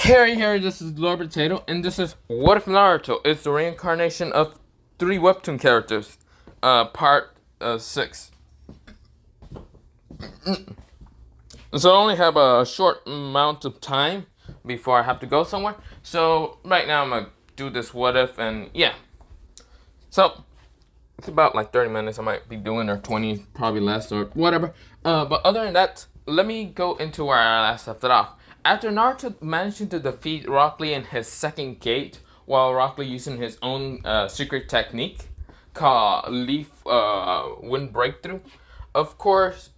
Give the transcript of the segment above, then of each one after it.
Harry here, this is Lord Potato, and this is What If Naruto is the reincarnation of 3 Webtoon characters, part 6. So I only have a short amount of time before I have to go somewhere. So right now I'm gonna do this what if, and yeah. So it's about like 30 minutes I might be doing, or 20, probably less, or whatever. But other than that, let me go into where I last left it off. After Naruto managing to defeat Rock Lee in his second gate, while Rock Lee using his own secret technique called Leaf Wind Breakthrough, of course,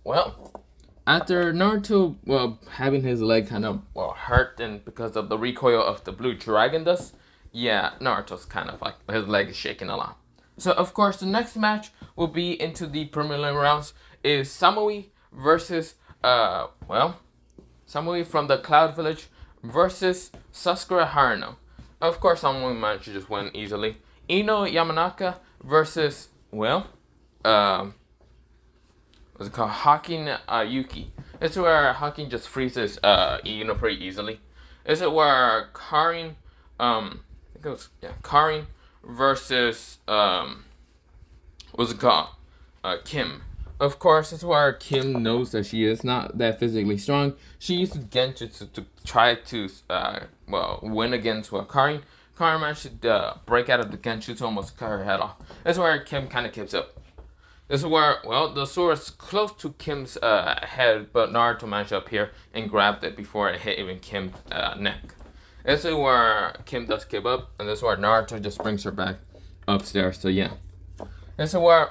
after Naruto, having his leg kind of, hurt, and because of the recoil of the blue dragon dust, yeah, Naruto's kind of like, his leg is shaking a lot. So, of course, the next match will be into the preliminary rounds is Samui versus, Samui from the Cloud Village versus Sasuke Haruno. Of course, Samui managed to just win easily. Ino Yamanaka versus, what's it called? Hakin Yuki. It's where Hakin just freezes Ino pretty easily. Is it where Karin, Karin versus, what's it called? Kim. Of course, it's where Kim knows that she is not that physically strong. She uses Genjutsu to try to, win against Karin. Karin managed to break out of the Genjutsu, almost cut her head off. That's where Kim kind of keeps up. This is where, the sword is close to Kim's head, but Naruto managed to appear and grabbed it before it hit even Kim's neck. This is where Kim does give up, and this is where Naruto just brings her back upstairs. So yeah. This is where,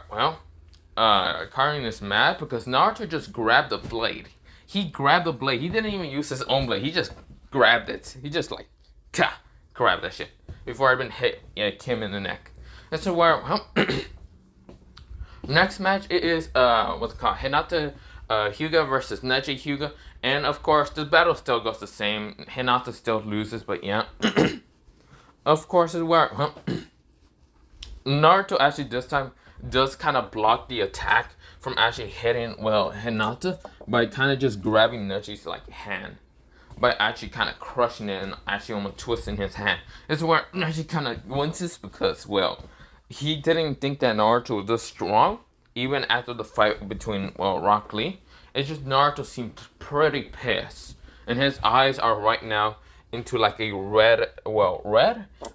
Karin is mad because Naruto just grabbed the blade. He grabbed the blade. He didn't even use his own blade. He just grabbed it. He just grabbed that shit before it even hit Kim in the neck. This is where, next match it is what's it called? Hinata Hyuga versus Neji Hyuga, and of course the battle still goes the same. Hinata still loses, but yeah. Of course is where Naruto actually this time does kind of block the attack from actually hitting Hinata by kind of just grabbing Neji's hand, by actually kind of crushing it and actually almost twisting his hand. This is where Neji kind of winces because he didn't think that Naruto was this strong, even after the fight between, Rock Lee. It's just Naruto seemed pretty pissed. And his eyes are right now into a red,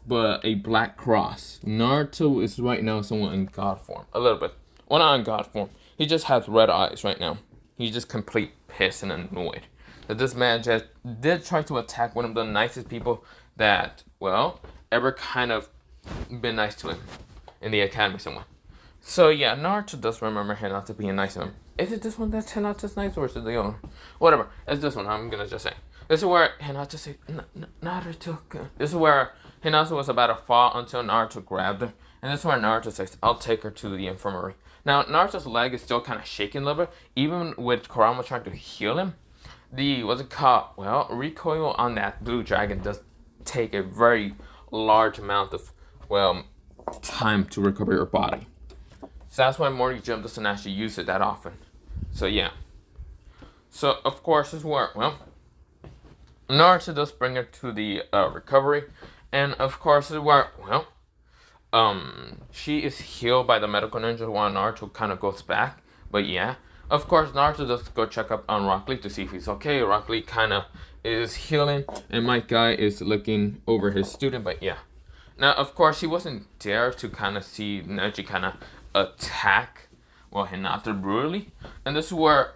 but a black cross. Naruto is right now somewhat in God form. A little bit. Well, not in God form. He just has red eyes right now. He's just complete pissed and annoyed that this man just did try to attack one of the nicest people that, ever kind of been nice to him in the academy somewhere. So yeah, Naruto does remember Hinata being nice to him. Is it this one that's Hinata's nice, or is it the other one? Whatever. It's this one, I'm gonna just say. This is where Hinata said, Naruto. This is where Hinata was about to fall until Naruto grabbed her. And this is where Naruto says, I'll take her to the infirmary. Now, Naruto's leg is still kind of shaking a little bit, even with Kurama trying to heal him. The, recoil on that blue dragon does take a very large amount of, time to recover your body. So that's why Morty Gym doesn't actually use it that often. So yeah. So of course this is where, Naruto does bring her to the recovery. And of course this is where, she is healed by the medical ninja while Naruto kind of goes back. But yeah. Of course Naruto does go check up on Rock Lee to see if he's okay. Rock Lee kind of is healing, and my guy is looking over his student, but yeah. Now, of course, he wasn't there to kind of see Neji kind of attack, Hinata brutally. And this is where,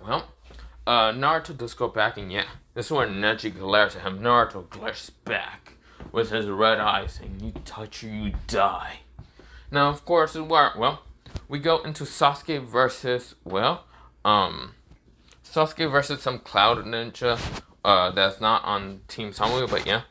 Naruto does go back, and yeah, this is where Neji glares at him. Naruto glares back with his red eyes, saying, you touch her, you die. Now, of course, this is where, we go into Sasuke versus, Sasuke versus some cloud ninja, that's not on Team Samui, but yeah.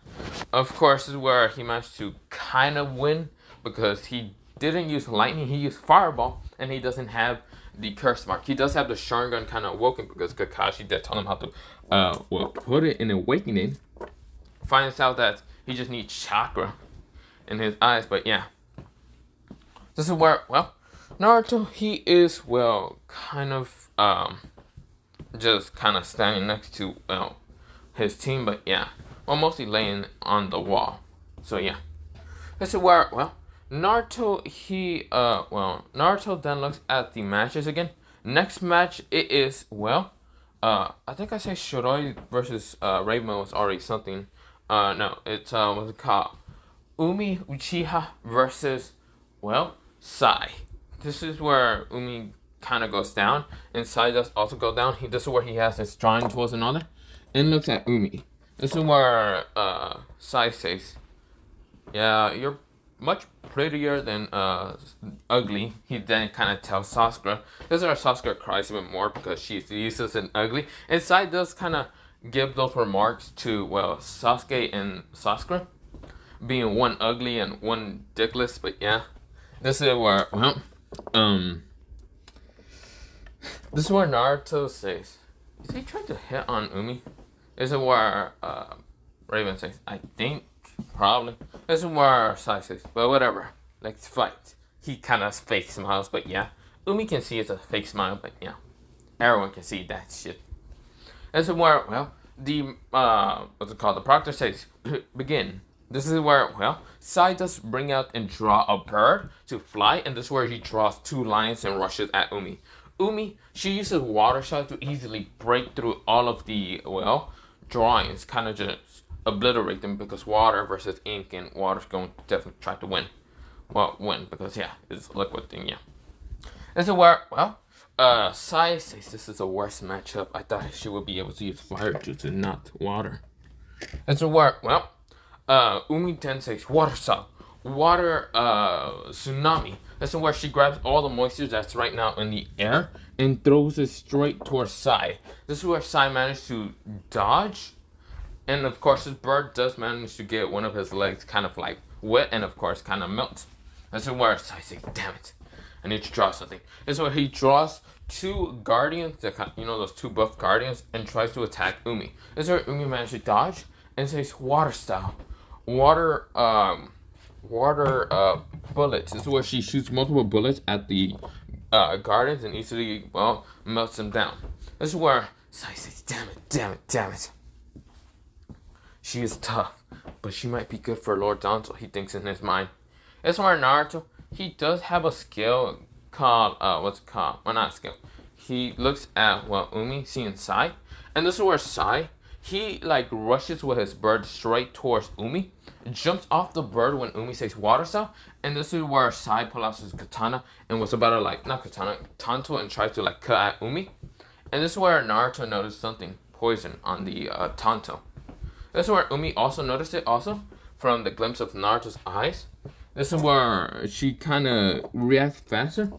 Of course, this is where he managed to kind of win because he didn't use lightning, he used fireball, and he doesn't have the curse mark. He does have the Sharingan kind of awoken because Kakashi did tell him how to, put it in awakening. Finds out that he just needs chakra in his eyes, but yeah. This is where, Naruto, he is, kind of, just kind of standing next to, his team, but yeah. well, mostly laying on the wall. So yeah, this is where Naruto Naruto then looks at the matches again. Next match it is I think I say Shiroi versus Raven was already something. No, it's what's it called? Umi Uchiha versus Sai. This is where Umi kind of goes down, and Sai does also go down. This is where he has his drawing towards another, and looks at Umi. This is where Sai says, "Yeah, you're much prettier than ugly." He then kind of tells Sasuke. This is where Sasuke cries a bit more because she's useless and ugly. And Sai does kind of give those remarks to Sasuke and Sasuke, being one ugly and one dickless. But yeah, this is where this is where Naruto says, "Is he trying to hit on Umi?" This is where Raven says, "I think probably." This is where Sai says, "But whatever, let's fight." He kind of fake smiles, but yeah, Umi can see it's a fake smile, but yeah, everyone can see that shit. This is where the what's it called? The proctor says, "Begin." This is where Sai does bring out and draw a bird to fly, and this is where he draws 2 lions and rushes at Umi. Umi, she uses water shot to easily break through all of the drawings, kind of just obliterate them, because water versus ink, and water's going to definitely try to win. Win because it's a liquid thing. Yeah, this is where Sai says this is the worst matchup. I thought she would be able to use fire juice and not water. This is where Umi then says water style, water tsunami. This is where she grabs all the moisture that's right now in the air and throws it straight towards Sai. This is where Sai managed to dodge, and of course this bird does manage to get one of his legs kind of like wet, and of course kind of melts. This is where Sai says, "Damn it, I need to draw something." This is where he draws 2 guardians, those 2 buff guardians, and tries to attack Umi. This is where Umi manages to dodge and says water style, water bullets. This is where she shoots multiple bullets at the guardians and easily melts them down. This is where Sai says, damn it. She is tough, but she might be good for Lord Danzo, he thinks in his mind. This is where Naruto, he does have a skill called what's it called? Well, not a skill. He looks at Umi seeing Sai, and this is where Sai, he rushes with his bird straight towards Umi, jumps off the bird when Umi says water style, and this is where Sai pulls out his katana and was about to not katana, tanto, and tries to cut at Umi. And this is where Naruto noticed something, poison on the tanto. This is where Umi also noticed it from the glimpse of Naruto's eyes. This is where she kind of reacts faster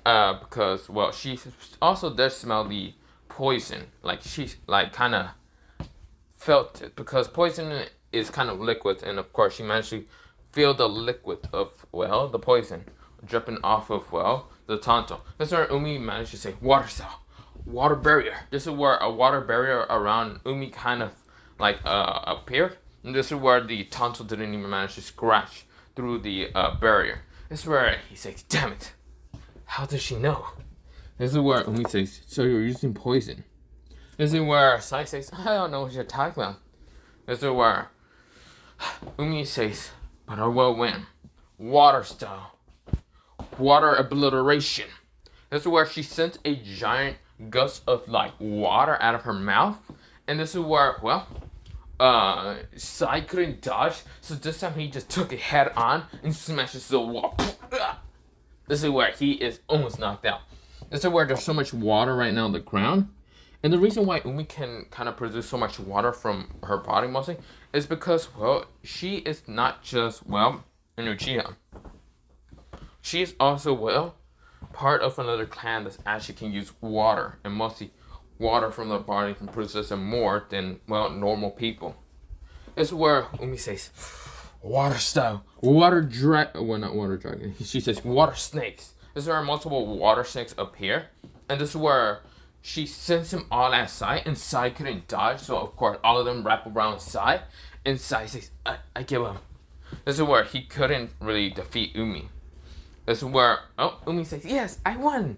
because she also does smell the poison, she kind of felt it, because poison is kind of liquid, and of course she managed to feel the liquid of the poison dripping off of the tanto. This is where Umi managed to say water style, water barrier. This is where a water barrier around Umi kind of appeared, and this is where the tanto didn't even manage to scratch through the barrier. This is where he says, "Damn it, how does she know?" This is where Umi says, "So you're using poison." This is where Sai says, "I don't know what you're talking about." This is where Umi says, "But I will win. Water style. Water obliteration." This is where she sends a giant gust of water out of her mouth. And this is where, Sai couldn't dodge. So this time he just took it head on and smashes the wall. This is where he is almost knocked out. This is where there's so much water right now on the ground. And the reason why Umi can kind of produce so much water from her body mostly is because, she is not just, an Uchiha. She is also, part of another clan that actually can use water. And mostly water from the body can produce more than, normal people. This is where Umi says, water style, not water dragon. She says water snakes. This is where multiple water snakes appear. And this is where she sends him all at Sai, and Sai couldn't dodge, so of course all of them wrap around Sai, and Sai says, I give up. This is where he couldn't really defeat Umi. This is where, Umi says, yes, I won.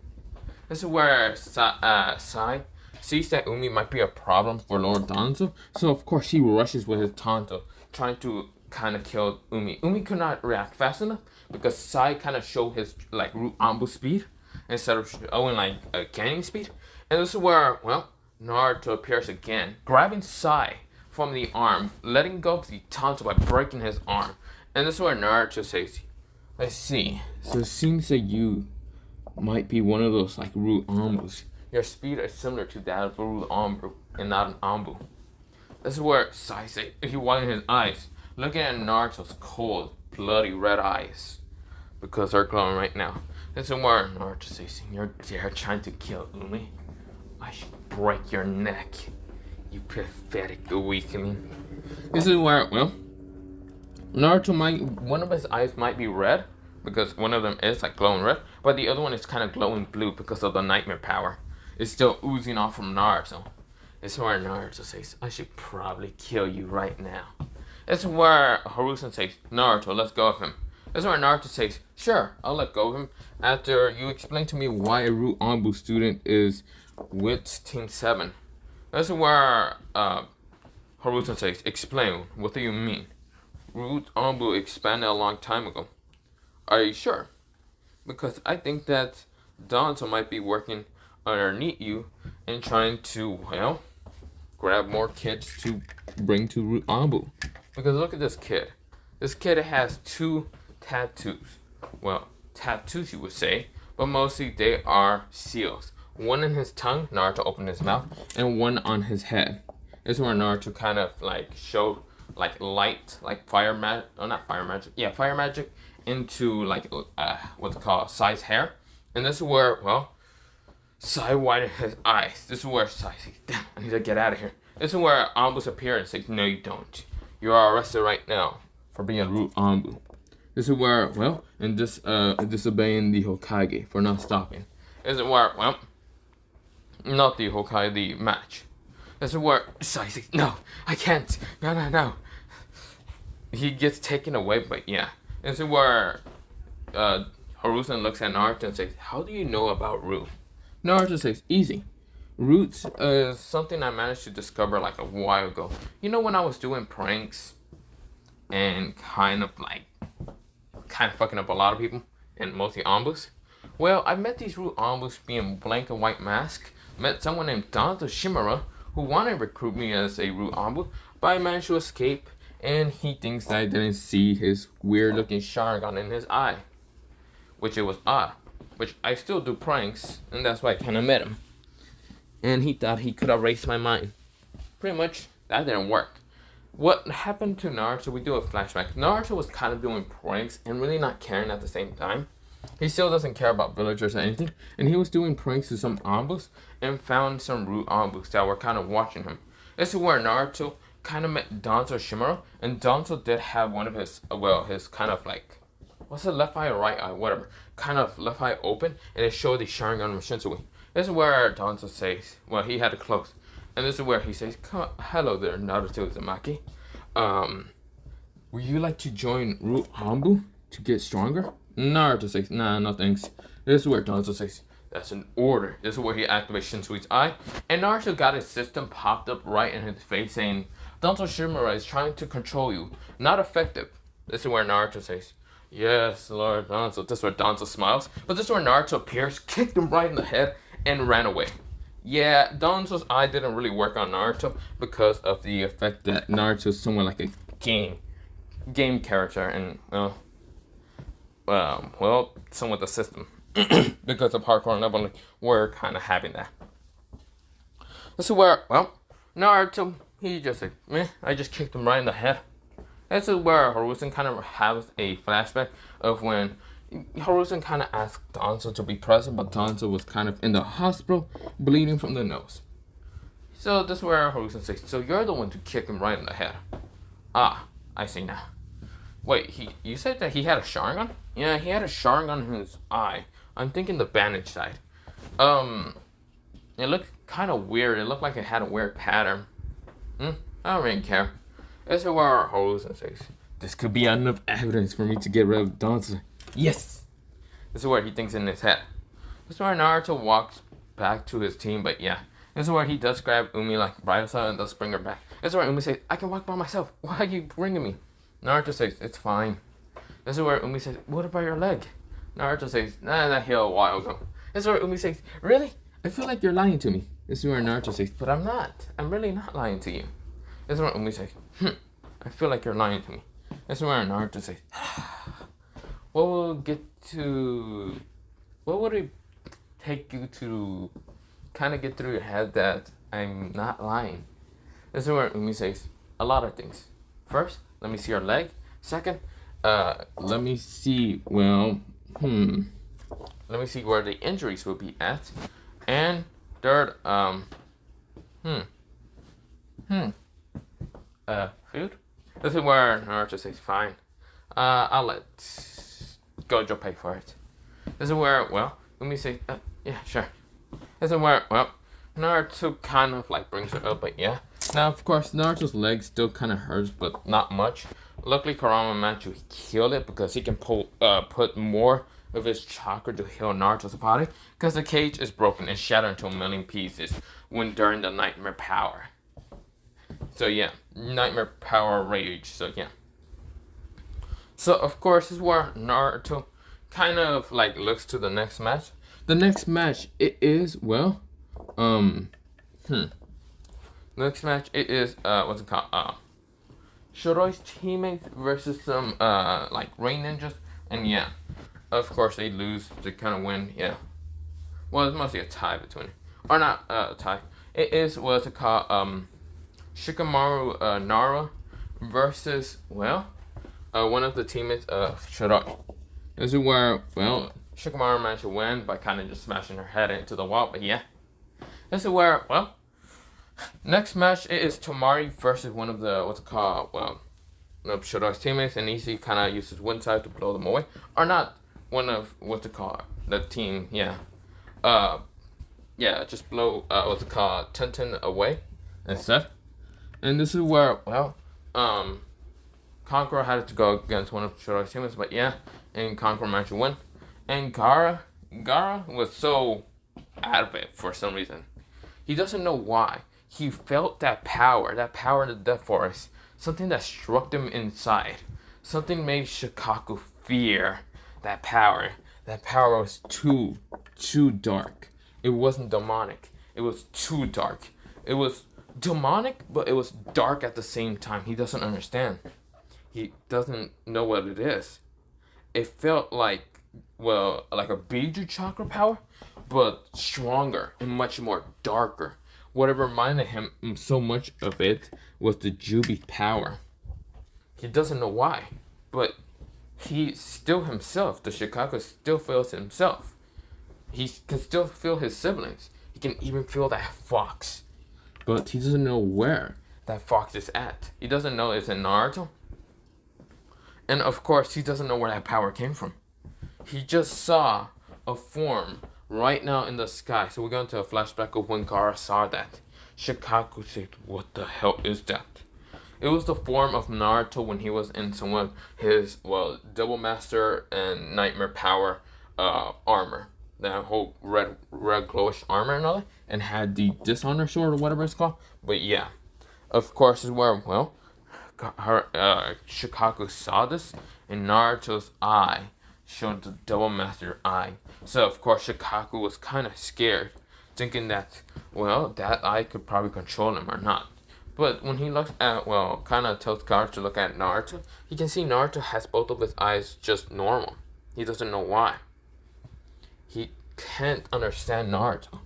This is where Sai sees that Umi might be a problem for Lord Danzo, so of course he rushes with his Tanto, trying to kind of kill Umi. Umi could not react fast enough because Sai kind of showed his like root ambu speed instead of showing like a gaining speed. And this is where, well, Naruto appears again, grabbing Sai from the arm, letting go of the Tanto by breaking his arm. And this is where Naruto says, I see. So it seems that you might be one of those like root ambus. Your speed is similar to that of a root ambu and not an ambu. This is where Sai says, he widened his eyes, looking at Naruto's cold, bloody red eyes, because they're glowing right now. This is where Naruto says, you're there trying to kill Umi? I should break your neck, you pathetic weakling. This is where, well, Naruto might, one of his eyes might be red, because one of them is like glowing red, but the other one is kind of glowing blue because of the nightmare power. It's still oozing off from Naruto. This is where Naruto says, I should probably kill you right now. This is where Hiruzen says, Naruto, let's go of him. This is where Naruto says, sure, I'll let go of him after you explain to me why a root ambu student is with Team 7. This is where Hiruzen says, explain, what do you mean? Root ambu expanded a long time ago. Are you sure? Because I think that Danzo might be working underneath you and trying to, well, grab more kids to bring to Root Ambu. Because look at this kid. This kid has 2 tattoos. Well, tattoos you would say, but mostly they are seals. One in his tongue, Naruto opened his mouth, and one on his head. This is where Naruto kind of like showed like light, like fire magic, oh not fire magic, yeah, fire magic into like what's it called, Sai's hair. And this is where, well, Sai widened his eyes. This is where Sai says, damn, I need to get out of here. This is where Ambus appears and says, no you don't. You are arrested right now for being Root Ambu. This is where, well, and disobeying the Hokage for not stopping. This is where, well, not the Hokage, the match. This is where Sai says, no, I can't. No. He gets taken away, but yeah. This is where Hiruzen looks at Naruto and says, how do you know about Root? Naruto says, easy. Roots is something I managed to discover like a while ago. You know when I was doing pranks and kind of fucking up a lot of people and mostly Ambus? Well, I met these Root Ambus being blank and white mask. Met someone named Danzo Shimura who wanted to recruit me as a Root Ambu, but I managed to escape, and he thinks that I didn't see his weird looking Sharingan in his eye, which it was odd. Which I still do pranks, and that's why I kind of met him. And he thought he could erase my mind. Pretty much, that didn't work. What happened to Naruto, we do a flashback. Naruto was kind of doing pranks and really not caring at the same time. He still doesn't care about villagers or anything. And he was doing pranks to some Ambus and found some Root Ambus that were kind of watching him. This is where Naruto kind of met Danzo Shimura. And Danzo did have one of his, his kind of like, what's it, left eye or right eye, whatever. Kind of left eye open, and it showed the Sharingan Shinsui. This is where Danzo says, well, he had it close. And this is where he says, hello there, Naruto Uzumaki. Would you like to join Root Ambu to get stronger? Naruto says, nah, no thanks. This is where Danzo says, that's an order. This is where he activates Shinsui's eye. And Naruto got his system popped up right in his face saying, Danzo Shimura is trying to control you. Not effective. This is where Naruto says, yes, Lord Danzo. This is where Danzo smiles. But this is where Naruto appears, kicked him right in the head, and ran away. Yeah, Danzo's eye didn't really work on Naruto because of the effect that Naruto is somewhat like a game character, and somewhat the system. Because of hardcore leveling, we're kind of having that. This is where, well, Naruto, he just like, I just kicked him right in the head. This is where Hiruzen kind of has a flashback of when Hiruzen kind of asked Danzo to be present, but Danzo was kind of in the hospital, bleeding from the nose. So this is where Hiruzen says, so you're the one to kick him right in the head. Ah, I see now. Wait, you said that he had a Sharingan? Yeah, he had a Sharingan in his eye. I'm thinking the bandage side. It looked kind of weird. It looked like it had a weird pattern. I don't really care. This is where Hiruzen says, this could be enough evidence for me to get rid of Danzo. Yes! This is where he thinks in his head. This is where Naruto walks back to his team, but yeah. This is where he does grab Umi like right side and does bring her back. This is where Umi says, I can walk by myself. Why are you bringing me? Naruto says, it's fine. This is where Umi says, what about your leg? Naruto says, nah, that healed a while ago. This is where Umi says, really? I feel like you're lying to me. This is where Naruto says, but I'm not. I'm really not lying to you. This is where Umi says, I feel like you're lying to me. This is where Naruto says, what would it take you to kind of get through your head that I'm not lying? This is where Umi says, a lot of things. First, let me see your leg. Second, let me see, well, let me see where the injuries will be at. And third, food? This is where Naruto says, fine. I'll let Gojo pay for it. This is where, well, Umi says, yeah, sure. This is where, well, Naruto kind of like brings her up, but yeah. Now, of course, Naruto's leg still kind of hurts, but not much. Luckily, Kurama managed to heal it because he can put more of his chakra to heal Naruto's body, because the cage is broken and shattered into a million pieces during the nightmare power. So yeah, nightmare power rage. So yeah. So of course, this is where Naruto kind of like looks to the next match. The next match it is next match it is what's it called? Shoroi's teammates versus some like rain ninjas, and yeah, of course they lose to kind of win. Yeah, well it's mostly a tie between, or not a tie. It is what's it called? Shikamaru Nara versus one of the teammates of Shiroi. This is where Shikamaru managed to win by kind of just smashing her head into the wall. But yeah, this is where next match it is Tomari versus one of the one of Shiroi's teammates, and Easy kind of uses wind side to blow them away, or not one of the team. Just blow Tenten away instead. And this is where Conqueror had to go against one of Shiroi's teammates, but yeah, and Conqueror managed to win. And Gara was so out of it for some reason. He doesn't know why. He felt that power in the Death Forest. Something that struck him inside. Something made Shikaku fear that power. That power was too dark. It wasn't demonic. It was too dark. It was demonic, but it was dark at the same time. He doesn't understand. He doesn't know what it is. It felt like a Biju chakra power, but stronger and much more darker. What reminded him so much of it was the Jubi power. He doesn't know why, but he still himself. The Shikaku still feels himself. He can still feel his siblings. He can even feel that fox, but he doesn't know where that fox is at. He doesn't know it's in Naruto, and of course he doesn't know where that power came from. He just saw a form right now in the sky. So we're going to a flashback of when Gaara saw that. Shikaku said, what the hell is that? It was the form of Naruto when he was in some of his, Double Master and Nightmare Power armor. That whole red glowish armor and all that. And had the Dishonor Sword or whatever it's called. But yeah. Of course is where, Shikaku saw this. And Naruto's eye showed the Double Master eye. So of course Shikaku was kind of scared, thinking that that eye could probably control him or not. But when he looks at kind of tells Gaara to look at Naruto, he can see Naruto has both of his eyes just normal. He doesn't know why. He can't understand Naruto.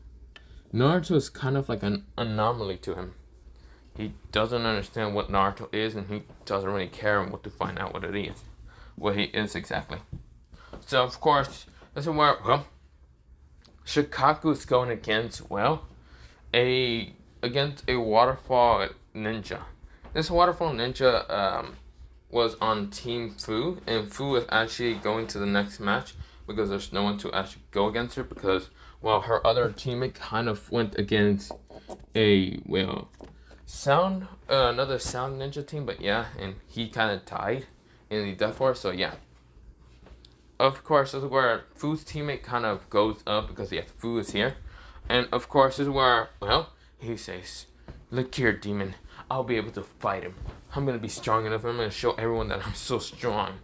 Naruto is kind of like an anomaly to him. He doesn't understand what Naruto is, and he doesn't really care what to find out what he is exactly. So of course, this is where Shikaku is going against a waterfall ninja. This waterfall ninja was on Team Fu, and Fu is actually going to the next match because there's no one to actually go against her because her other teammate kind of went against another sound ninja team, but yeah, and he kind of died in the Death Force, so yeah. Of course, this is where Fu's teammate kind of goes up because Fu is here. And of course, this is where, He says, "Look here, demon. I'll be able to fight him. I'm gonna be strong enough. I'm gonna show everyone that I'm so strong."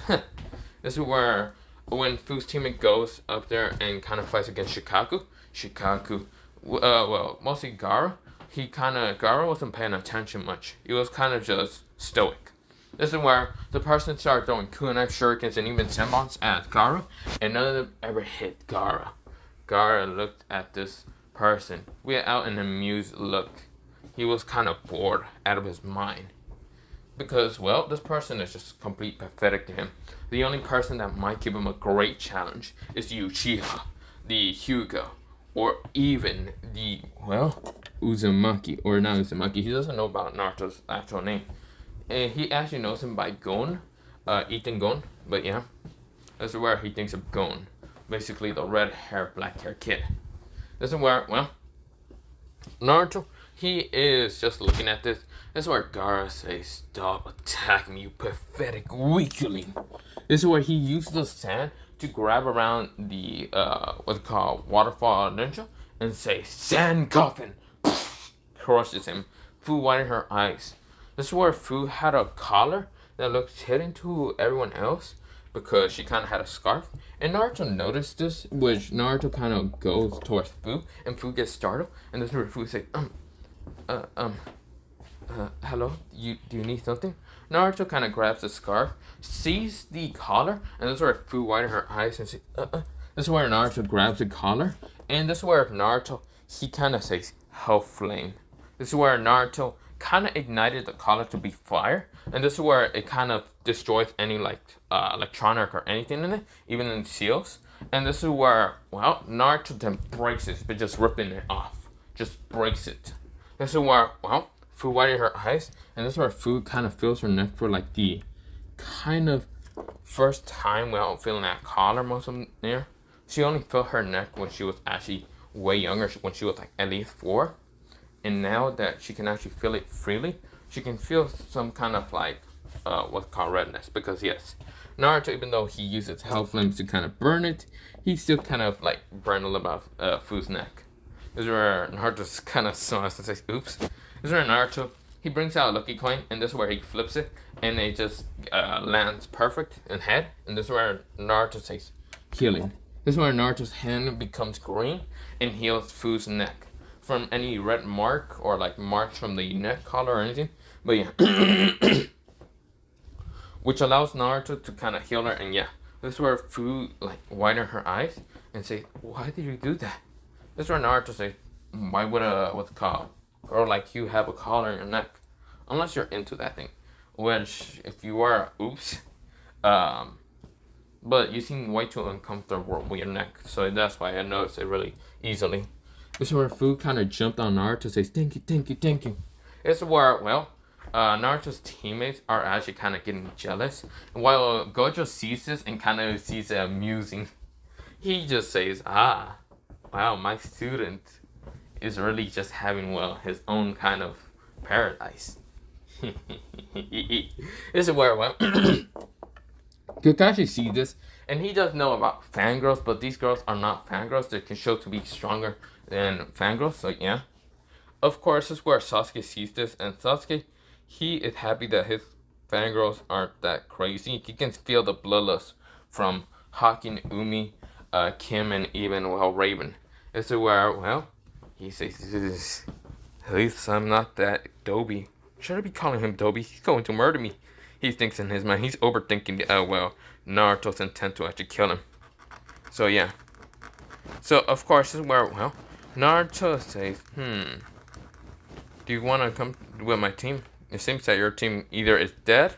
This is where when Fu's teammate goes up there and kind of fights against Shikaku, mostly Gara. Gara wasn't paying attention much. He was kind of just stoic. This is where the person started throwing kunai shurikens and even senbons at Gara, and none of them ever hit Gara. Gara looked at this person without an amused look. He was kind of bored out of his mind. Because, well, this person is just complete pathetic to him. The only person that might give him a great challenge is Uchiha, the Hyuga, or even the, Uzumaki, or not Uzumaki. He doesn't know about Naruto's actual name. And he actually knows him by Gon, Ethan Gon, but yeah. This is where he thinks of Gon. Basically the red hair, black hair kid. This is where, Naruto, he is just looking at this. This is where Gara says, "Stop attacking me, you pathetic weakling." This is where he uses the sand to grab around the, waterfall ninja and say, "Sand coffin!" Crushes him. Fu widened her eyes. This is where Fu had a collar that looked hidden to everyone else because she kind of had a scarf. And Naruto noticed this, which Naruto kind of goes towards Fu, and Fu gets startled. And this is where Fu says, hello, do you need something? Naruto kind of grabs the scarf, sees the collar, and this is where Fu widened her eyes and says, This is where Naruto grabs the collar, and this is where Naruto, he kind of says, "Hell flame." This is where Naruto kind of ignited the collar to be fire, and this is where it kind of destroys any electronic or anything in it, even in seals. And this is where, Naruto then breaks it, but just ripping it off, just breaks it. This is where, Fu widened her eyes, and this is where Fu kind of feels her neck for the kind of first time without feeling that collar most of there. She only felt her neck when she was actually way younger, when she was at least 4. And now that she can actually feel it freely, she can feel some kind of what's called redness. Because yes, Naruto, even though he uses hell flames to kind of burn it, he still kind of burned a little bit of Fu's neck. This is where Naruto kind of smiles and says, "Oops." This is where Naruto, he brings out a lucky coin, and this is where he flips it, and it just lands perfect in head. And this is where Naruto says, "Healing." This is where Naruto's hand becomes green and heals Fu's neck from any red mark or marks from the neck collar or anything. But yeah. Which allows Naruto to kind of heal her. And yeah, this is where Fu widened her eyes and say, "Why did you do that?" This is where Naruto says, "Why would a girl like you have a collar in your neck? Unless you're into that thing." Which, if you are, oops. But you seem way too uncomfortable with your neck, so that's why I noticed it really easily. This is where Fu kind of jumped on Naruto to say, "Thank you, thank you, thank you." This is where, Naruto's teammates are actually kind of getting jealous. And while Gojo sees this and kind of sees it amusing, he just says, "Ah, wow, my student is really just having, his own kind of paradise." This is where, Kakashi sees this, and he does know about fangirls, but these girls are not fangirls. They can show to be stronger than fangirls, so yeah. Of course, this is where Sasuke sees this, and Sasuke, he is happy that his fangirls aren't that crazy. He can feel the bloodlust from Hakin, Umi, Kim, and even, Raven. This is where, he says, "At least I'm not that Dobby. Should I be calling him Dobby? He's going to murder me." He thinks in his mind, he's overthinking Naruto's intent to actually kill him. So yeah. So of course this is where, Naruto says, "Do you want to come with my team? It seems that your team either is dead,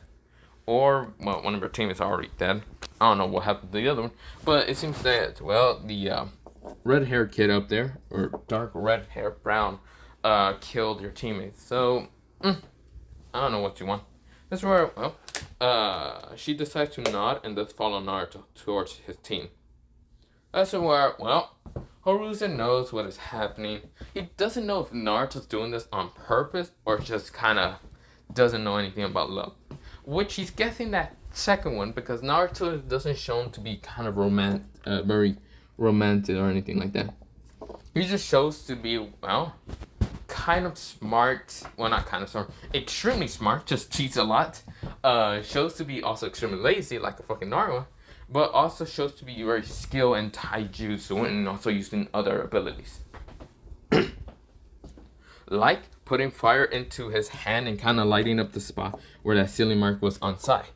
or one of your team is already dead. I don't know what happened to the other one, but it seems that the red hair kid up there, or dark red hair brown, killed your teammates. So I don't know what you want." That's where, she decides to nod and thus follow Naruto towards his team. That's where, Horuzen knows what is happening. He doesn't know if Naruto's doing this on purpose or just kind of doesn't know anything about love. Which he's guessing that second one, because Naruto doesn't show him to be kind of very romantic or anything like that. He just shows to be, kind of smart. Well, not kind of smart. Extremely smart. Just cheats a lot. Shows to be also extremely lazy, like a fucking Naruto. But also shows to be very skilled in taijutsu and also using other abilities. Like putting fire into his hand and kind of lighting up the spot where that ceiling mark was on side.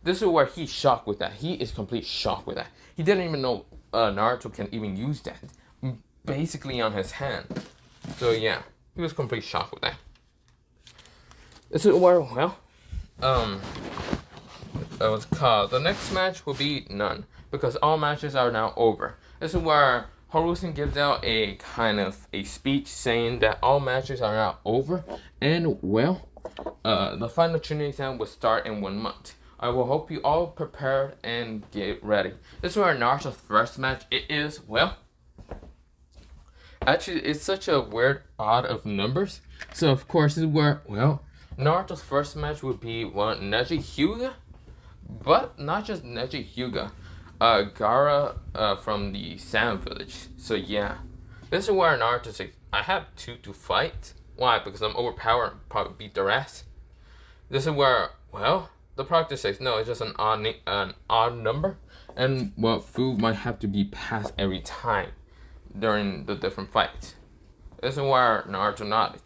This is where he's shocked with that. He is complete shocked with that. He didn't even know Naruto can even use that. Basically on his hand. So yeah, he was complete shocked with that. This is where, well, what's called. The next match will be none. Because all matches are now over. This is where Hiruzen gives out a kind of a speech saying that all matches are now over. And well, the final Trinity exam will start in 1 month. I will hope you all prepared and get ready. This is where Naruto's first match. It is, well, actually, it's such a weird odd of numbers. So of course, this is where, well, Naruto's first match would be, well, Neji Hyuga. But not just Neji Hyuga. Gaara from the Sand Village. So yeah. This is where Naruto says, I have 2 to fight. Why? Because I'm overpowered and probably beat their ass. This is where, well, the proctor says, no, it's just an odd number. And, well, food might have to be passed every time during the different fights. This is where Naruto nodded.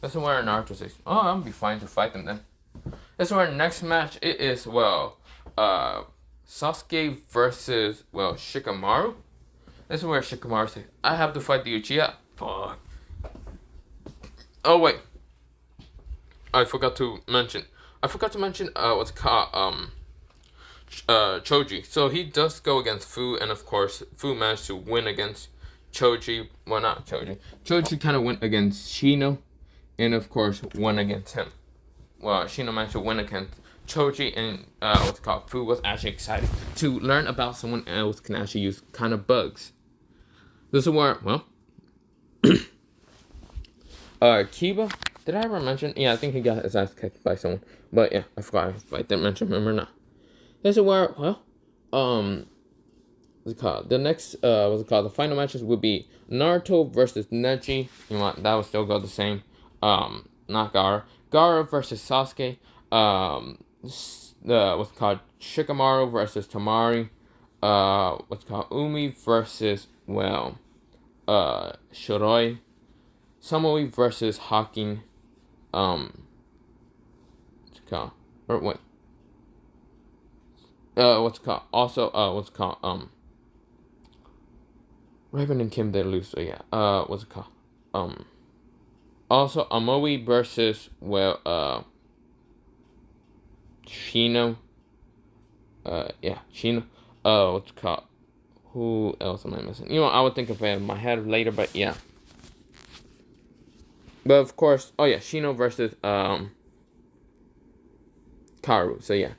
This is where Naruto says, oh, I'll be fine to fight them then. This is where the next match, it is, well, Sasuke versus, well, Shikamaru. This is where Shikamaru says, I have to fight the Uchiha. Fuck. Oh, wait. I forgot to mention, what's it called, Choji. So he does go against Fu, and of course, Fu managed to win against Choji. Well, not Choji. Choji kind of went against Shino, and of course, won against him. Well, Shino managed to win against Choji, and what's it called, Fu was actually excited to learn about someone else can actually use kind of bugs. This is where, well, Kiba, did I ever mention? Yeah, I think he got his ass kicked by someone. But yeah, I forgot if I didn't mention him or not. This is where, well, what's it called? The next, what's it called? The final matches would be Naruto versus Neji. You know what? That would still go the same. Not Gaara. Gaara versus Sasuke. What's it called? Shikamaru versus Tamari. What's it called? Umi versus, well, Shiroi. Samui versus Hakin. What's it called? Or wait. What's it called? Also, what's it called? Raven and Kim did lose, so yeah. What's it called? Also, Amoe versus, well, Shino. Yeah, Shino. What's it called? Who else am I missing? You know, I would think of it in my head later, but yeah. But of course, oh yeah, Shino versus, Karu, so yeah.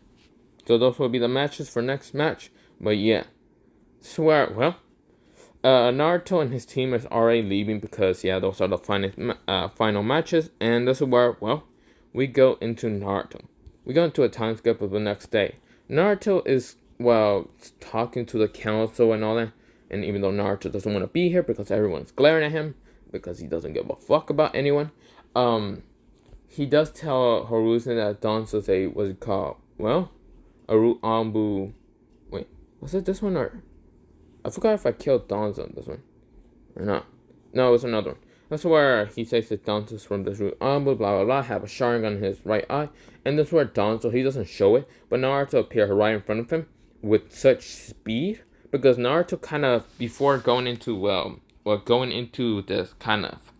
So those will be the matches for next match. But yeah. Swear, well, Naruto and his team is already leaving because, yeah, those are the final matches. And this is where, well, we go into Naruto. We go into a time skip of the next day. Naruto is, well, talking to the council and all that. And even though Naruto doesn't want to be here because everyone's glaring at him, because he doesn't give a fuck about anyone, he does tell Hiruzen that Danzo say, what's it called? Well, Ambu. Wait, was it this one or? I forgot if I killed Danzo in this one or not. No, it was another one. That's where he says that Danzo's from this root Ambu, blah blah blah, have a Sharingan in his right eye, and that's where Danzo, he doesn't show it, but Naruto appeared right in front of him with such speed, because Naruto kind of, before going into, well, going into this kind of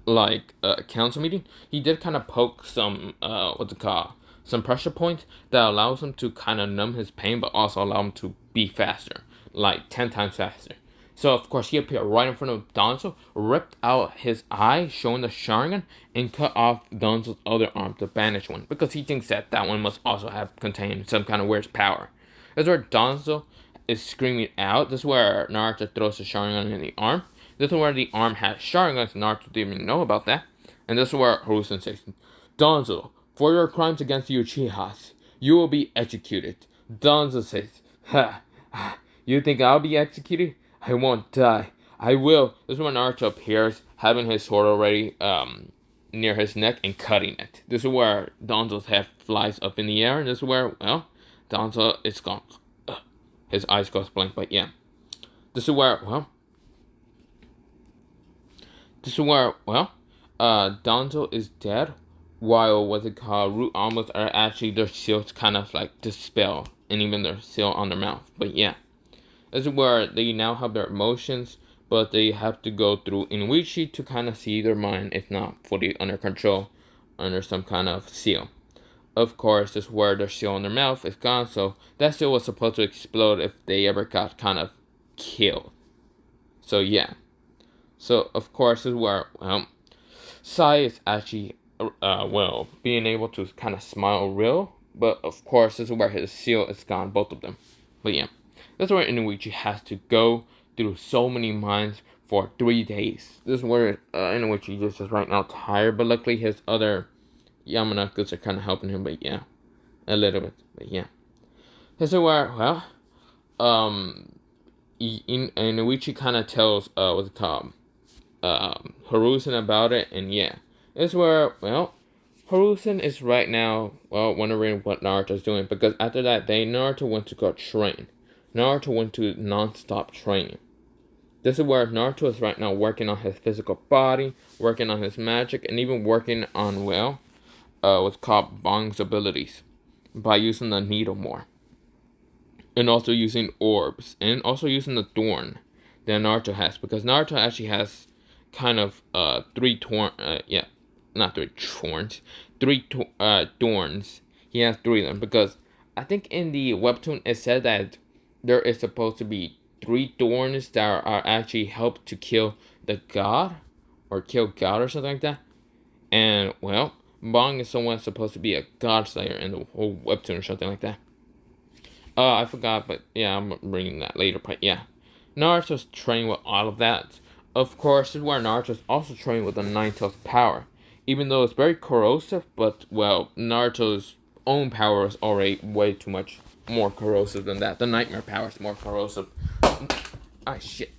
like council meeting, he did kind of poke some what's it called, some pressure points that allows him to kind of numb his pain, but also allow him to be faster, like 10 times faster. So of course he appeared right in front of Danzo, ripped out his eye, showing the Sharingan, and cut off Danzo's other arm, the bandaged one, because he thinks that that one must also have contained some kind of weird power. That's where Danzo is screaming out. This is where Naruto throws the Sharingan in the arm. This is where the arm has Sharingan. Naruto didn't even know about that. And this is where Hiruzen says, Danzo, for your crimes against the Uchihas, you will be executed. Danzo says, ha, you think I'll be executed? I won't die. I will. This is when Naruto appears, having his sword already near his neck and cutting it. This is where Danzo's head flies up in the air, and this is where, well, Danzo is gone. His eyes goes blank, but yeah. This is where, well, Danzo is dead, while what they call root almost are actually their seals kind of like dispel, and even their seal on their mouth. But yeah, this is where they now have their emotions, but they have to go through Inuichi to kind of see their mind, if not fully under control, under some kind of seal. Of course, this is where their seal on their mouth is gone, so that seal was supposed to explode if they ever got kind of killed. So yeah. So of course, this is where, well, Sai is actually, being able to kind of smile real, but of course, this is where his seal is gone, both of them. But yeah, that's where Inuichi has to go through so many minds for 3 days. This is where Inuichi is just right now tired, but luckily his other Yamanakas are kind of helping him, but yeah, a little bit, but yeah. This is where, well, Inuichi kind of tells, what's it called, Harusen about it, and yeah. This is where, well, Harusen is right now, well, wondering what Naruto's doing, because after that day, Naruto went to go train. Naruto went to non-stop training. This is where Naruto is right now working on his physical body, working on his magic, and even working on, well, what's called Bong's abilities by using the needle more. And also using orbs, and also using the thorn that Naruto has, because Naruto actually has kind of three thorns. He has 3 of them, because I think in the webtoon it said that there is supposed to be 3 thorns that are actually help to kill the god, or kill God or something like that. And well, Bong is someone supposed to be a god slayer in the whole webtoon or something like that. I forgot, but yeah, I'm bringing that later. But yeah, Naruto's training with all of that. Of course, this is where Naruto's also training with the Nine-Tails power. Even though it's very corrosive, but, well, Naruto's own power is already way too much more corrosive than that. The Nightmare power is more corrosive. Ah, shit.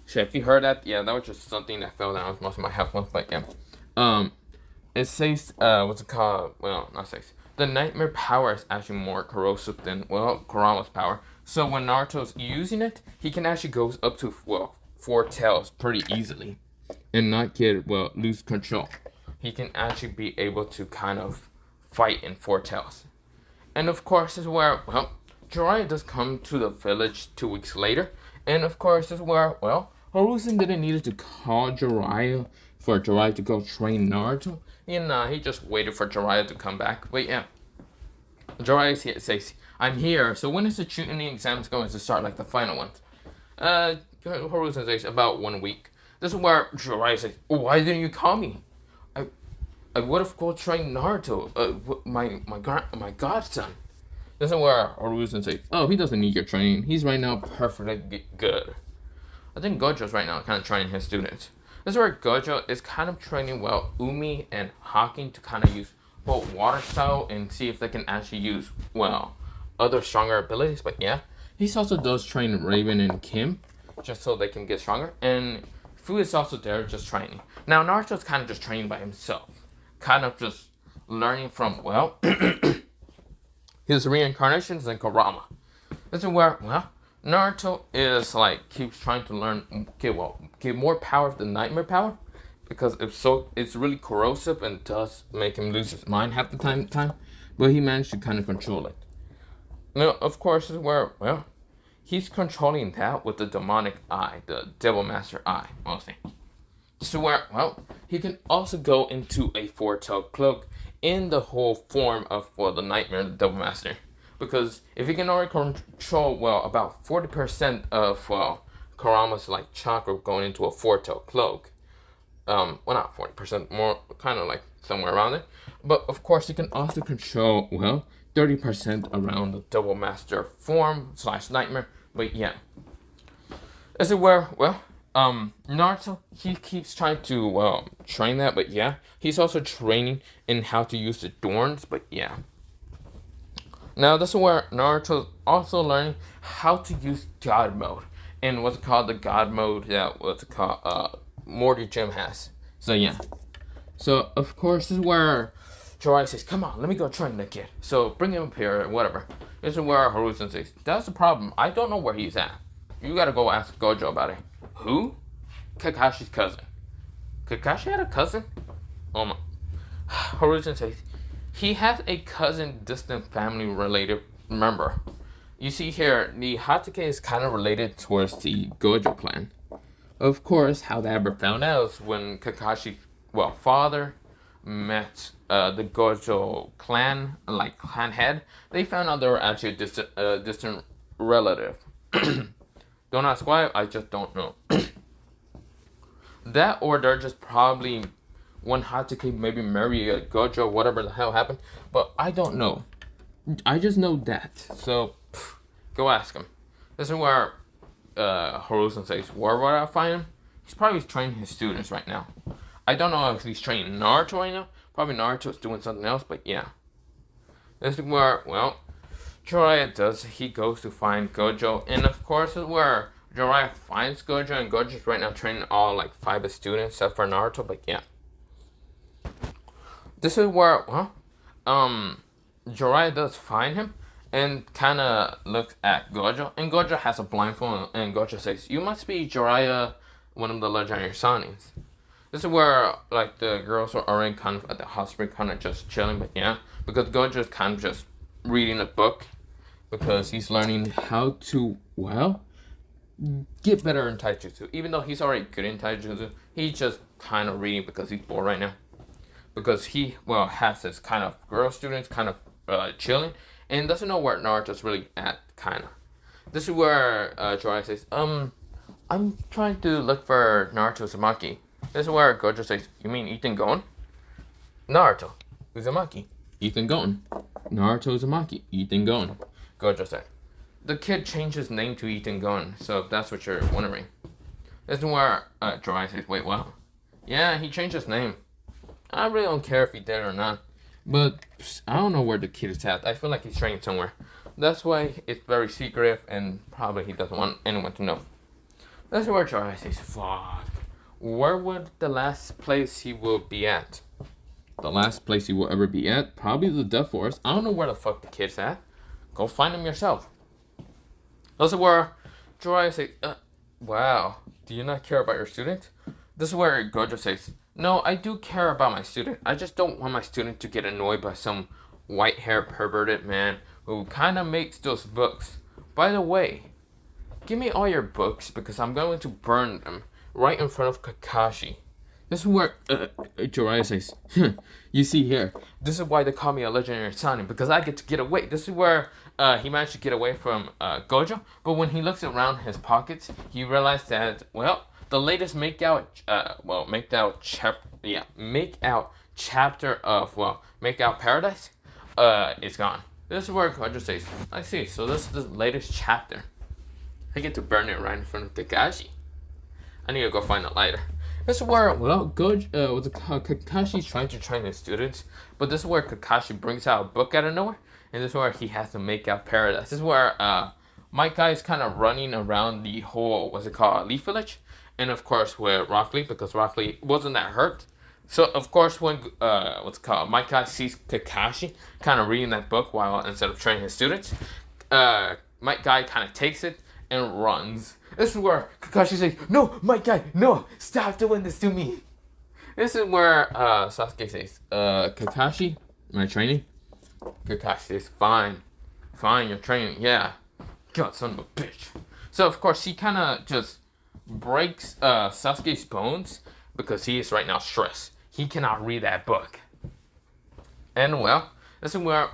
Shit, if you heard that, yeah, that was just something that fell down with most of my headphones, but yeah. It says, what's it called? Well, not says. The Nightmare power is actually more corrosive than, well, Kurama's power. So when Naruto's using it, he can actually go up to, well, 4 tails pretty easily and not get, well, lose control. He can actually be able to kind of fight in 4 tails. And of course, this is where, well, Jiraiya does come to the village 2 weeks later. And of course, this is where, well, Hiruzen didn't need to call Jiraiya for Jiraiya to go train Naruto. And he just waited for Jiraiya to come back. But yeah, Jiraiya says, I'm here. So when is the tuning exams going to start, like the final ones? Hiruzen says, about 1 week. This is where Jiraiya says, why didn't you call me? I would have go train Naruto, my godson. This is where Hiruzen says, oh, he doesn't need your training. He's right now perfectly good. I think Gojo's right now kind of training his students. This is where Gojo is kind of training, well, Umi and Hakin to kind of use both water style and see if they can actually use, well, other stronger abilities. But yeah, he also does train Raven and Kim just so they can get stronger. And Fu is also there just training. Now, Naruto's kind of just training by himself. Kind of just learning from, well, his reincarnations and Kurama. This is where, well, Naruto is like, keeps trying to learn, get more power of the Nightmare power. Because it's really corrosive and does make him lose his mind half the time. But he managed to kind of control it. Now, of course, this is where, well, he's controlling that with the demonic eye, the Devil Master eye, mostly. So where, well, he can also go into a 4-tailed cloak in the whole form of, well, the Nightmare, the Devil Master. Because if he can already control, well, about 40% of, well, Kurama's, like, chakra going into a 4-tailed cloak. Well, not 40%, more, kind of like somewhere around it. But, of course, he can also control, well, 30% around the Devil Master form / Nightmare. But, yeah. This is where, well, Naruto, he keeps trying to, well, train that, but yeah. He's also training in how to use the thorns, but yeah. Now, this is where Naruto's also learning how to use God mode. in what's called the God mode that what's called Morty Gym has. So yeah. So of course this is where Jiraiya says, "Come on, let me go train the kid." So bring him up here or whatever. This is where Hiruzen says, "That's the problem. I don't know where he's at. You gotta go ask Gojo about it." Who? Kakashi's cousin. Kakashi had a cousin? Oh my. Hiruzen says, he has a cousin, distant family related member. You see here, the Hatake is kind of related towards the Gojo clan. Of course, how they ever found out is when Kakashi, father met the Gojo clan, like clan head. They found out they were actually a distant relative. Don't ask why, I just don't know. That or they're just probably one Hatake maybe marry a Gojo, whatever the hell happened. But I don't know. I just know that. So, go ask him. This is where Hiruzen says, where would I find him? He's probably training his students right now. I don't know if he's training Naruto right now. Probably Naruto's doing something else, but yeah. This is where, Jiraiya does. He goes to find Gojo. And of course, this is where Jiraiya finds Gojo. And Gojo's right now training all, 5 of his students, except for Naruto, but yeah. This is where, Jiraiya does find him. And kind of looks at Gojo. And Gojo has a blindfold. And Gojo says, "You must be Jiraiya, one of the legendary Sanins." This is where, the girls are already kind of at the hospital, kind of just chilling. But yeah, because Gojo's kind of just reading a book. Because he's learning how to, get better in Taijutsu. Even though he's already good in Taijutsu, he's just kind of reading because he's bored right now. Because he, has his kind of girl students kind of chilling. And doesn't know where Naruto's really at, kind of. This is where Jiraiya says, I'm trying to look for Naruto Uzumaki. This is where Gojo says, "You mean Ethan Gon?" "Naruto Uzumaki. Ethan Gon. Naruto Uzumaki. Ethan Gon." Gojo said. The kid changed his name to Ethan Gon, so if that's what you're wondering. This is where Jiraiya says, "Wait, what?" "Yeah, he changed his name. I really don't care if he did or not. But I don't know where the kid is at. I feel like he's training somewhere. That's why it's very secretive and probably he doesn't want anyone to know." That's where Jiraiya says, "Fuck. Where would the last place he will be at?" The last place he will ever be at? Probably the Death Forest. I don't know where the fuck the kid's at. Go find him yourself. That's where Jiraiya says, "Wow. Do you not care about your student?" This is where Gojo says, "No, I do care about my student. I just don't want my student to get annoyed by some white-haired perverted man who kind of makes those books. By the way, give me all your books because I'm going to burn them right in front of Kakashi." This is where Jiraiya says, "You see here, this is why they call me a legendary Sanin, because I get to get away." This is where he managed to get away from Gojo, but when he looks around his pockets, he realized that, the latest make out chapter of Make Out Paradise is gone. This is where Gojo says, "I see, so this is the latest chapter. I get to burn it right in front of Kakashi. I need to go find a lighter." This is where, Kakashi's trying to train his students, but this is where Kakashi brings out a book out of nowhere, and this is where he has to make out paradise. This is where my guy is kind of running around the whole, Leaf Village, and of course with Rock Lee, because Rock Lee wasn't that hurt. So of course when my guy sees Kakashi kind of reading that book while instead of training his students, my guy kind of takes it and runs. This is where Kakashi says, "No, my guy, no, stop doing this to me." This is where Sasuke says, "Kakashi, am I training?" Kakashi says, Fine, you're training, yeah. God, son of a bitch." So of course he kind of just breaks Sasuke's bones because he is right now stressed. He cannot read that book. And this is where,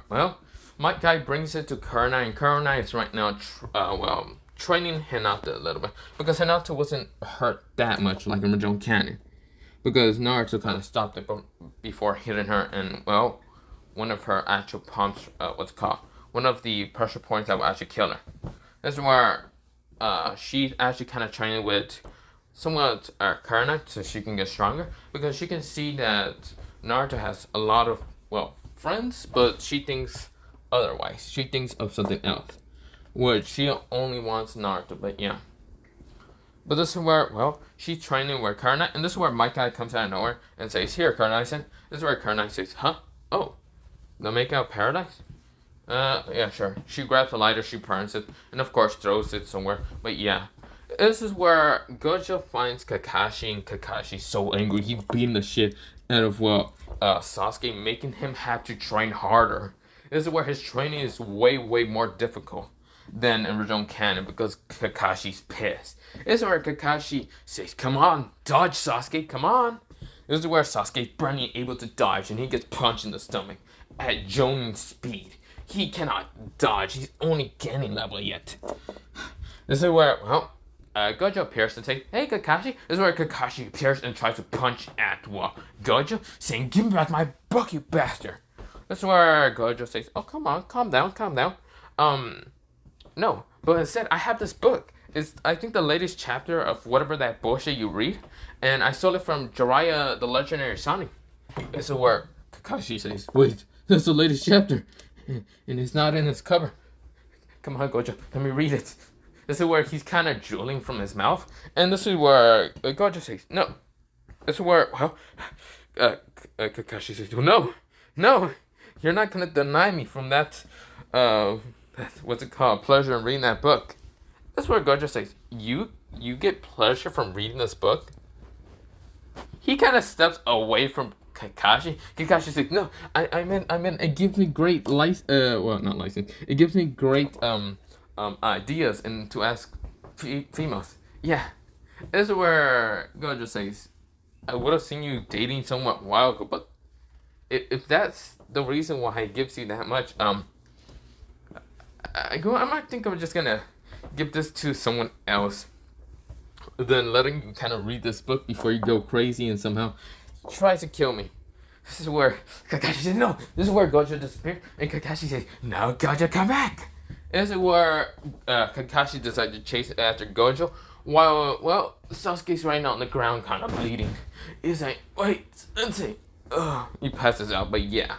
my guy brings it to Kurenai, and Kurenai is right now, training Hinata a little bit. Because Hinata wasn't hurt that much like in original canon. Because Naruto kind of stopped it before hitting her, and, one of her actual pumps, one of the pressure points that will actually kill her. This is where she's actually kind of training with somewhat Kurenai so she can get stronger. Because she can see that Naruto has a lot of, friends, but she thinks otherwise. She thinks of something else. Which she only wants Naruto, but yeah. But this is where, well, she's training with Karna, and this is where my guy comes out of nowhere and says, "Here, Karna." This is where Karna says, "Huh? Oh, the Makeout Paradise?" Yeah, sure. She grabs a lighter, she burns it, and of course throws it somewhere. But yeah, this is where Gojo finds Kakashi, and Kakashi's so angry. He beating the shit out of, well, Sasuke, making him have to train harder. This is where his training is way, way more difficult than in original canon because Kakashi's pissed. This is where Kakashi says, "Come on, dodge, Sasuke, come on." This is where Sasuke's barely able to dodge, and he gets punched in the stomach at Jonin's speed. He cannot dodge. He's only gaining level yet. This is where, well, Gojo appears and says, "Hey, Kakashi." This is where Kakashi appears and tries to punch at, well, Gojo, saying, "Give me back my book, you bastard." This is where Gojo says, "Oh, come on, calm down, calm down. No, but instead, I have this book. It's, I think, the latest chapter of whatever that bullshit you read, and I stole it from Jiraiya, the legendary Sonic." This is where Kakashi says, "Wait, that's the latest chapter, and it's not in its cover. Come on, Gojo, let me read it." This is where he's kind of drooling from his mouth, and this is where Gojo says, "No." This is where, well, Kakashi says, "No, no, you're not gonna deny me from that, what's it called, pleasure in reading that book." That's where Gojo says, You get pleasure from reading this book?" He kind of steps away from Kakashi. Kakashi says, "No, I meant, it gives me great not license. It gives me great, ideas and to ask females." Yeah. This is where Gojo says, "I would have seen you dating someone a while ago, but if that's the reason why he gives you that much, I might think I'm just gonna give this to someone else than letting you kind of read this book before you go crazy and somehow tries to kill me." This is where Kakashi says, "No." This is where Gojo disappears, and Kakashi says, "No, Gojo, come back." This is where Kakashi decides to chase after Gojo, while, well, Sasuke's right now on the ground kind of bleeding. He's like, "Wait, Sensei." He passes out, but yeah.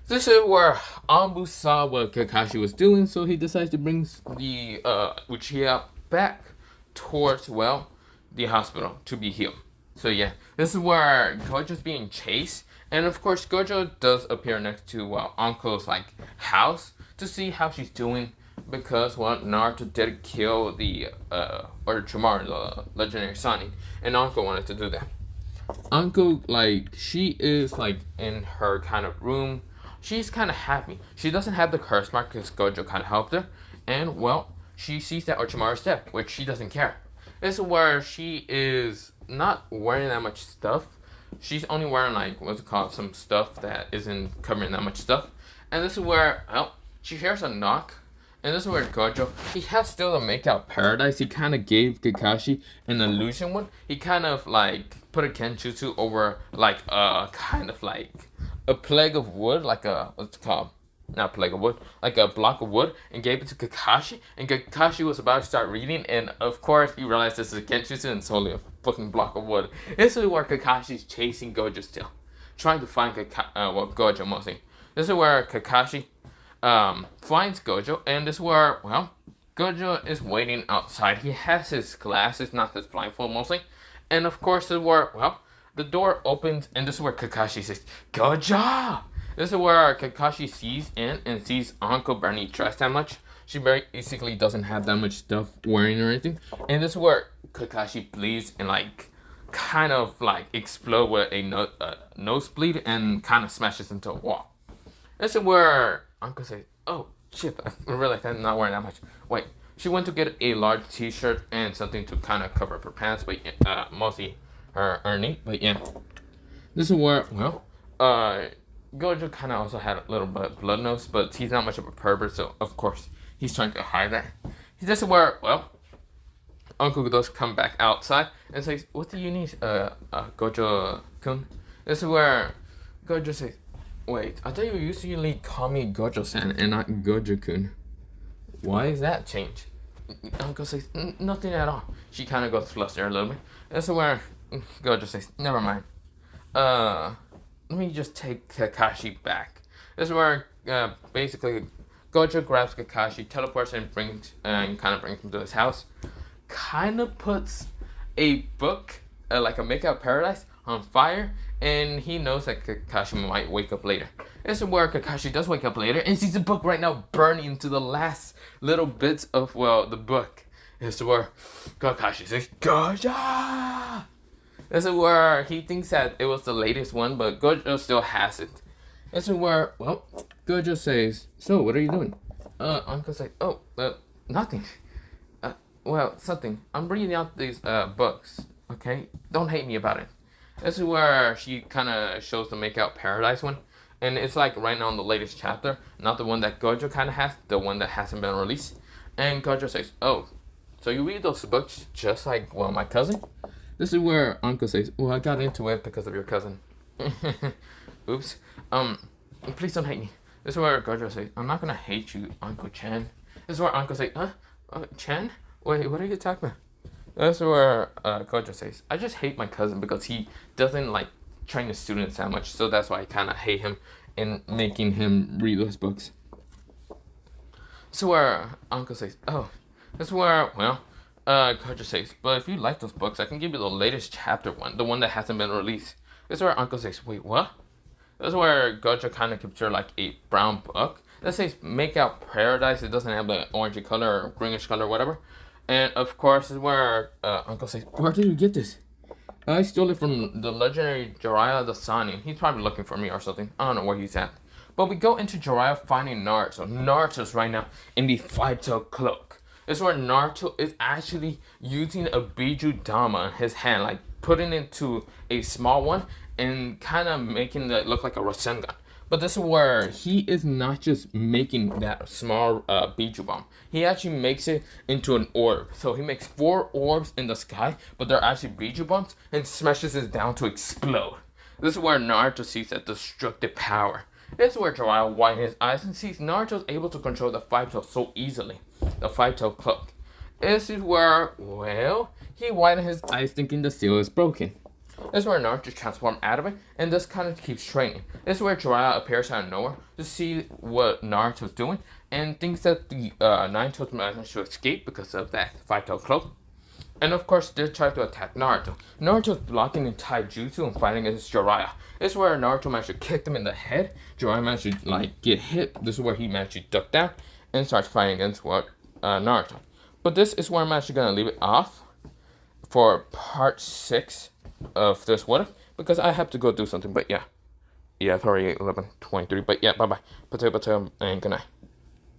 This is where Anbu saw what Kakashi was doing, so he decides to bring the Uchiha back towards, well, the hospital to be healed. So yeah, this is where Gojo's being chased, and of course Gojo does appear next to, well, Uncle's, like, house to see how she's doing, because, well, Naruto did kill the Orochimaru, the legendary Sonic, and Uncle wanted to do that. Uncle, like, she is, like, in her kind of room. She's kind of happy. She doesn't have the curse mark because Gojo kind of helped her, and, well, she sees that Orochimaru's dead, which she doesn't care. This is where she is not wearing that much stuff. She's only wearing, like, what's it called, some stuff that isn't covering that much stuff. And this is where, well, she hears a knock. And this is where Gojo, he has still the Makeout Paradise. He kind of gave Kakashi an illusion one. He kind of, like, put a Kenjutsu over, like, kind of like a plague of wood, like a, what's it called? Not plague of wood, like a block of wood, and gave it to Kakashi. And Kakashi was about to start reading, and of course he realized this is a Kenjutsu and it's only a fucking block of wood. This is where Kakashi's chasing Gojo still, trying to find Gojo mostly. This is where Kakashi finds Gojo, and this is where, well, Gojo is waiting outside. He has his glasses, not his blindfold mostly, and of course this is where, well, the door opens, and this is where Kakashi says, "Gojo!" This is where Kakashi sees in and sees Uncle barely dressed that much. She basically doesn't have that much stuff wearing or anything. And this is where Kakashi bleeds and, like, kind of, like, explode with a nosebleed and kind of smashes into a wall. This is where Uncle says, "Oh, shit, I realized I'm not wearing that much. Wait." She went to get a large t-shirt and something to kind of cover up her pants, but mostly her knee. But yeah, this is where, well, Gojo kind of also had a little bit blood nose, but he's not much of a pervert, so of course he's trying to hide that. This is where, well, Uncle does come back outside and says, "What do you need, Gojo-kun?" This is where Gojo says, "Wait, I thought you usually call me Gojo-san and not Gojo-kun. Why is that change?" Uncle says, "Nothing at all." She kind of goes flustered a little bit. This is where Gojo says, "Never mind. Let me just take Kakashi back." This is where basically Gojo grabs Kakashi, teleports and kind of brings him to his house. kind of puts a book, like a Makeout Paradise, on fire, and he knows that Kakashi might wake up later. This is where Kakashi does wake up later and sees the book right now burning to the last little bits of, well, the book. This is where Kakashi says, Gojo! This is where he thinks that it was the latest one, but Gojo still has it. This is where, well, Gojo says, so, what are you doing? Uncle says, oh, nothing. Well, something. I'm reading out these books, okay? Don't hate me about it. This is where she kind of shows the Makeout Paradise one. And it's like right now in the latest chapter, not the one that Gojo kind of has, the one that hasn't been released. And Gojo says, oh, so you read those books just like, well, my cousin? This is where Uncle says, well, I got into it because of your cousin. Oops. Please don't hate me. This is where Gojo says, I'm not gonna hate you, Uncle Chan. This is where Uncle says, huh? Chan? Wait, what are you talking about? This is where Gojo says, I just hate my cousin because he doesn't like train the students that much, so that's why I kind of hate him and making him read those books. This is where Uncle says, oh, this is where, well, Gojo says, but if you like those books, I can give you the latest chapter one, the one that hasn't been released. This is where Uncle says, wait, what? This is where Gojo kind of gives her like a brown book that says Makeout Paradise. It doesn't have the orangey color or greenish color or whatever. And of course, this is where Uncle says, where did you get this? I stole it from the legendary Jiraiya the Sannin. He's probably looking for me or something. I don't know where he's at. But we go into Jiraiya finding Naruto. Naruto's right now in the five-tailed cloak. This is where Naruto is actually using a Biju Dama in his hand, like putting it into a small one and kind of making it look like a Rasengan. But this is where he is not just making that small Biju bomb. He actually makes it into an orb. So he makes 4 orbs in the sky, but they're actually Biju bombs, and smashes it down to explode. This is where Naruto sees that destructive power. This is where Jiraiya widens his eyes and sees Naruto's able to control the five-tail so easily. The five-tailed cloak. This is where, well, he widens his eyes thinking the seal is broken. This is where Naruto transforms out of it, and this kind of keeps training. This is where Jiraiya appears out of nowhere to see what Naruto's doing, and thinks that the Nine-Tailed managed to escape because of that five-tailed cloak. And of course, they try to attack Naruto. Naruto's blocking in taijutsu and fighting against Jiraiya. This is where Naruto managed to kick them in the head. Jiraiya managed to like get hit. This is where he managed to duck down and start fighting against Naruto. But this is where I'm actually gonna leave it off for part 6 of this what if, because I have to go do something. But yeah, it's already 11:23. But yeah, bye bye, potato, and good night.